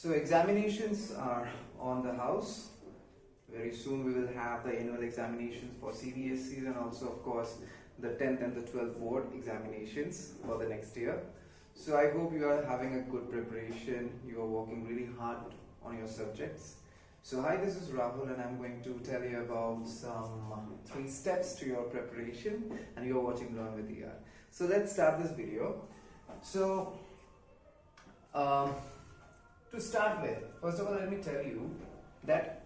So examinations are on the house. Very soon we will have the annual examinations for CBSEs and also of course the 10th and the 12th board examinations for the next year. So I hope you are having a good preparation. You are working really hard on your subjects. So hi, this is Rahul and I'm going to tell you about some 3 steps to your preparation, and you are watching Learn with ER. So let's start this video. So to start with, first of all, let me tell you that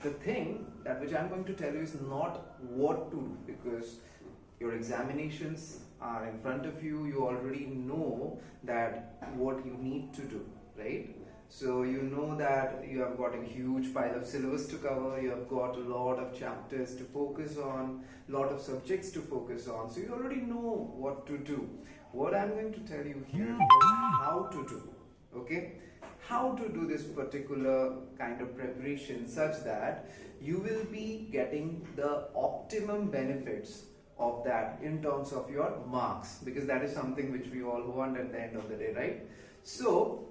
the thing that which I'm going to tell you is not what to do, because your examinations are in front of you. You already know that what you need to do, right? So you know that you have got a huge pile of syllabus to cover, you have got a lot of chapters to focus on, lot of subjects to focus on, so you already know what to do. What I'm going to tell you here is how to do, okay? How to do this particular kind of preparation such that you will be getting the optimum benefits of that in terms of your marks, because that is something which we all want at the end of the day, right? So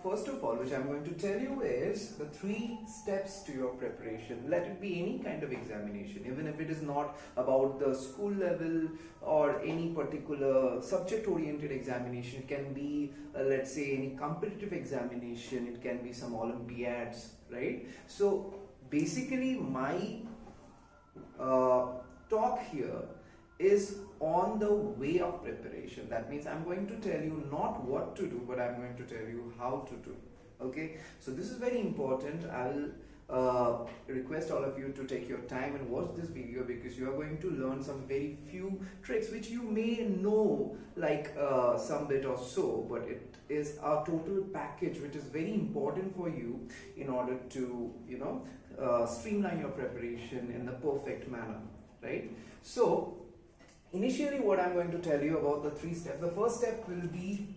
first of all, which I'm going to tell you is the 3 steps to your preparation. Let it be any kind of examination, even if it is not about the school level or any particular subject oriented examination. It can be let's say any competitive examination, it can be some Olympiads, right? So basically my talk here is on the way of preparation. That means I'm going to tell you not what to do, but I'm going to tell you how to do. Okay, so this is very important. I'll request all of you to take your time and watch this video, because you are going to learn some very few tricks which you may know like some bit or so, but it is a total package which is very important for you in order to, you know, streamline your preparation in the perfect manner, right? So initially what I'm going to tell you about the 3 steps. The first step will be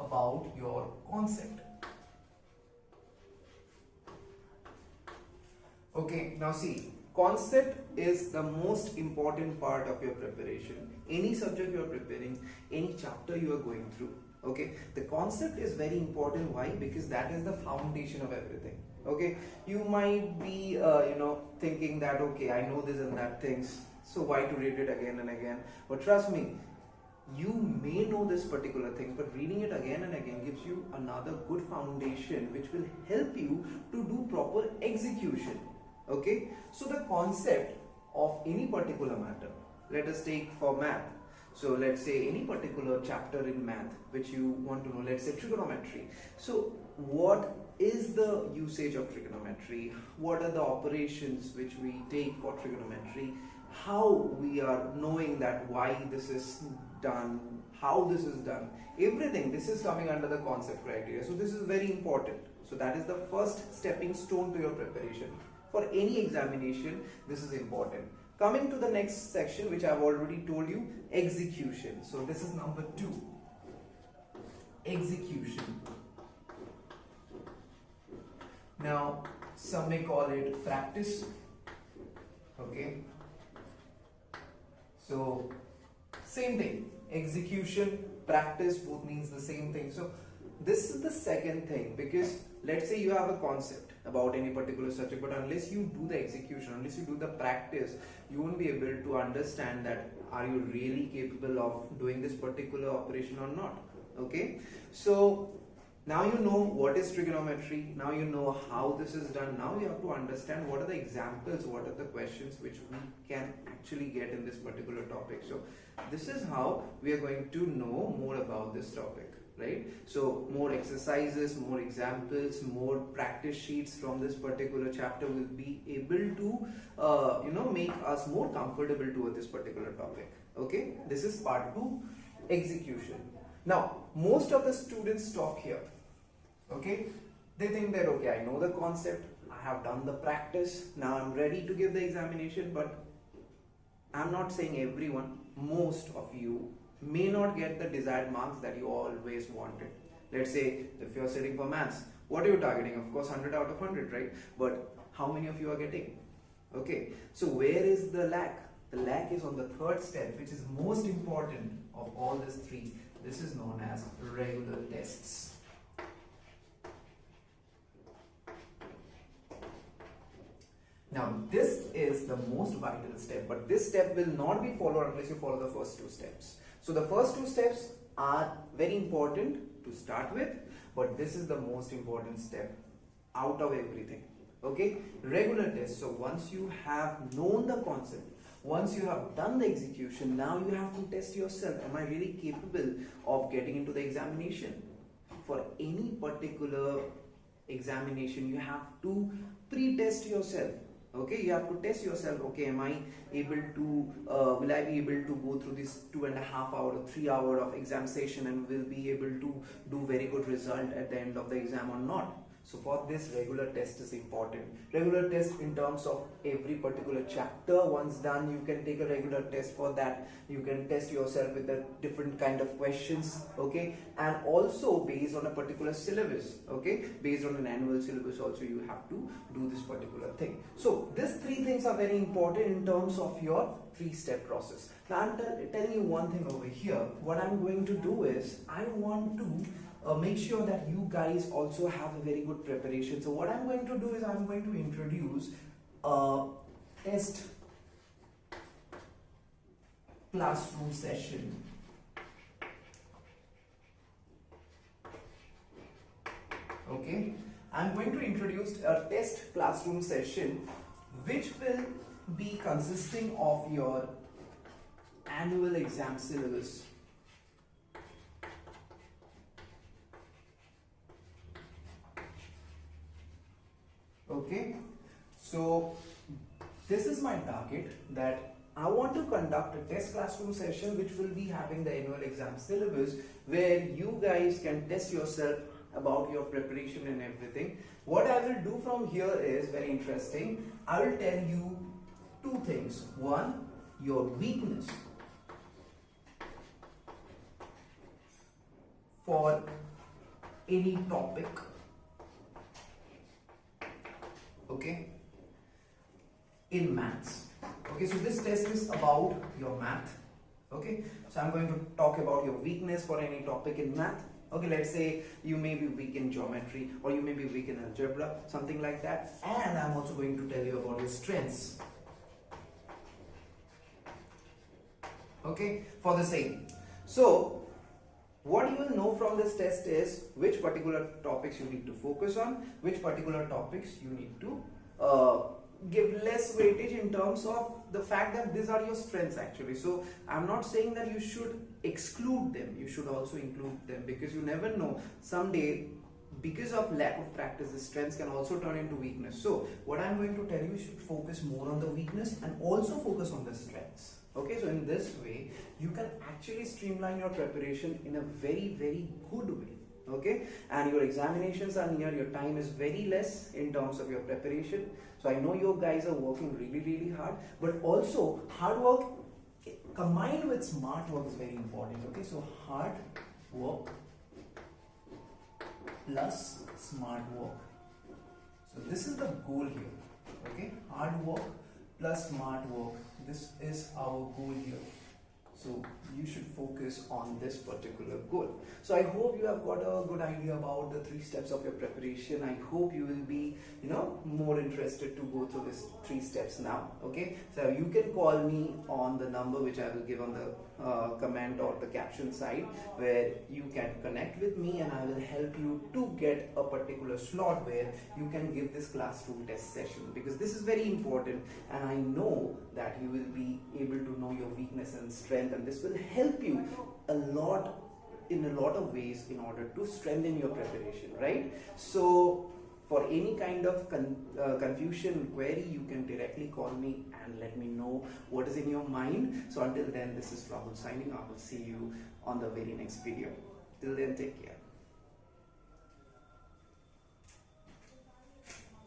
about your concept. Okay, now see, concept is the most important part of your preparation. Any subject you are preparing, any chapter you are going through, okay, the concept is very important. Why? Because that is the foundation of everything. Okay, you might be thinking that, okay, I know this and that things, so why to read it again and again? But trust me, you may know this particular thing, but reading it again and again gives you another good foundation which will help you to do proper execution. Okay, so the concept of any particular matter, let us take for math. So let's say any particular chapter in math which you want to know, let's say trigonometry. So what is the usage of trigonometry? What are the operations which we take for trigonometry? How we are knowing that why this is done, how this is done, everything. This is coming under the concept criteria. So this is very important. So that is the first stepping stone to your preparation. For any examination, this is important. Coming to the next section, which I've already told you, execution. So this is number 2. Execution. Now, some may call it practice. Okay. So, same thing. Execution, practice, both means the same thing. So, this is the second thing, because let's say you have a concept about any particular subject, but unless you do the execution, unless you do the practice, you won't be able to understand that are you really capable of doing this particular operation or not. Okay, so now you know what is trigonometry, now you know how this is done. Now you have to understand what are the examples, what are the questions which we can actually get in this particular topic. So this is how we are going to know more about this topic, right? So more exercises, more examples, more practice sheets from this particular chapter will be able to make us more comfortable toward this particular topic. Okay, this is part 2, execution. Now most of the students stop here. Okay, they think that, okay, I know the concept, I have done the practice, now I'm ready to give the examination. But I'm not saying everyone, most of you may not get the desired marks that you always wanted. Let's say if you're sitting for maths, what are you targeting? Of course 100 out of 100, right? But how many of you are getting? Okay, so where is the lack? The lack is on the 3rd step, which is most important of all these 3. This is known as regular tests. Now this is the most vital step, but this step will not be followed unless you follow the first two steps. So the first two steps are very important to start with, but this is the most important step out of everything. Okay, regular tests. So once you have known the concept, once you have done the execution, now you have to test yourself. Am I really capable of getting into the examination? For any particular examination, you have to pre-test yourself. Okay, you have to test yourself. Okay, am I able to, will I be able to go through this 2.5 hour or 3 hour of exam session and will be able to do very good result at the end of the exam or not? So for this, regular test is important. Regular test in terms of every particular chapter. Once done, you can take a regular test for that. You can test yourself with the different kind of questions, okay? And also based on a particular syllabus, okay? Based on an annual syllabus also, you have to do this particular thing. So these three things are very important in terms of your three-step process. Now I'm telling you one thing over here. What I'm going to do is, I want to make sure that you guys also have a very good preparation. So what I'm going to do is, I'm going to introduce a test classroom session. Okay, I'm going to introduce a test classroom session which will be consisting of your annual exam syllabus. Okay, so this is my target, that I want to conduct a test classroom session which will be having the annual exam syllabus, where you guys can test yourself about your preparation and everything. What I will do from here is very interesting. I will tell you two things. One, your weakness for any topic. Okay, in maths. Okay, so this test is about your math. Okay, so I'm going to talk about your weakness for any topic in math. Okay, let's say you may be weak in geometry, or you may be weak in algebra, something like that. And I'm also going to tell you about your strengths. Okay, for the same. So what you will know from this test is which particular topics you need to focus on, which particular topics you need to give less weightage in terms of the fact that these are your strengths actually. So I'm not saying that you should exclude them, you should also include them, because you never know, someday because of lack of practice, the strengths can also turn into weakness. So what I'm going to tell you, you should focus more on the weakness and also focus on the strengths. Okay, so in this way, you can actually streamline your preparation in a very, very good way. Okay, and your examinations are near, your time is very less in terms of your preparation. So I know you guys are working really, really hard, but also hard work combined with smart work is very important. Okay, so hard work plus smart work. So this is the goal here. Okay, hard work plus smart work. This is our goal here. So you should focus on this particular goal. So I hope you have got a good idea about the 3 steps of your preparation. I hope you will be, more interested to go through these 3 steps now. Okay, so you can call me on the number which I will give on the comment or the caption side, where you can connect with me and I will help you to get a particular slot where you can give this classroom test session, because this is very important, and I know that you will be able to know your weakness and strength, and this will help you a lot in a lot of ways in order to strengthen your preparation, right? So for any kind of confusion, query, you can directly call me and let me know what is in your mind. So until then, this is Rahul signing. I will see you on the very next video. Till then, take care.